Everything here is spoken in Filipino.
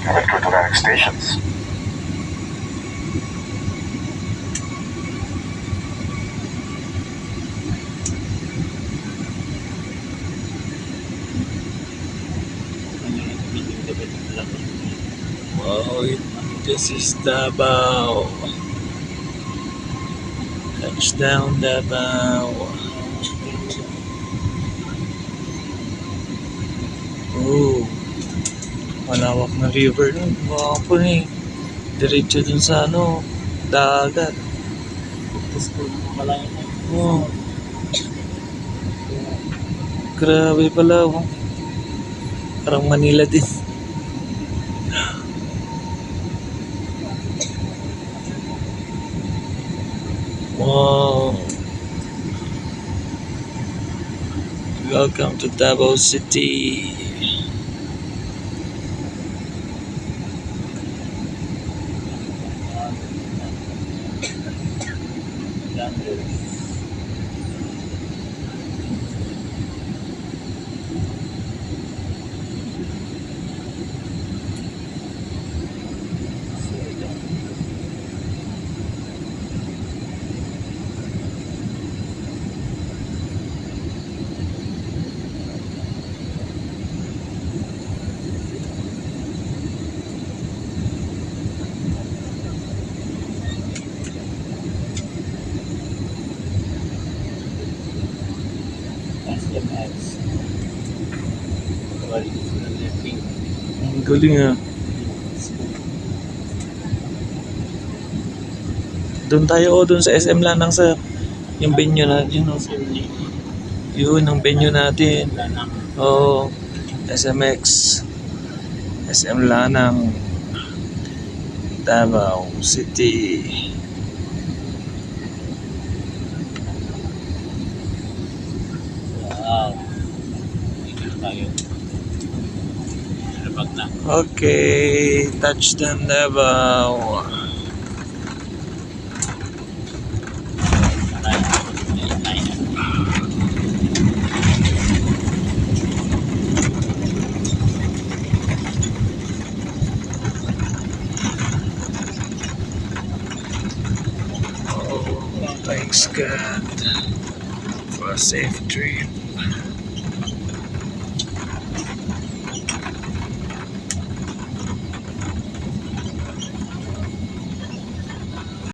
I will go to the next stations. Wow, this is Davao. Touchdown Davao. Oh, malawak na river nun. Wow po eh. Diretso dun sa ano, dagat. Oh, grabe pala. Oh. Parang Manila din. Wow. Welcome to Davao City. Ang galing ah. Doon tayo o doon sa SM Lanang sir. Yung venue natin. Yun ang venue natin. Oo. SMX. SM Lanang. Davao City. Wow. Dito tayo. Nalabag na. Okay. Touchdown Davao. Oh, thanks God for a safe trip.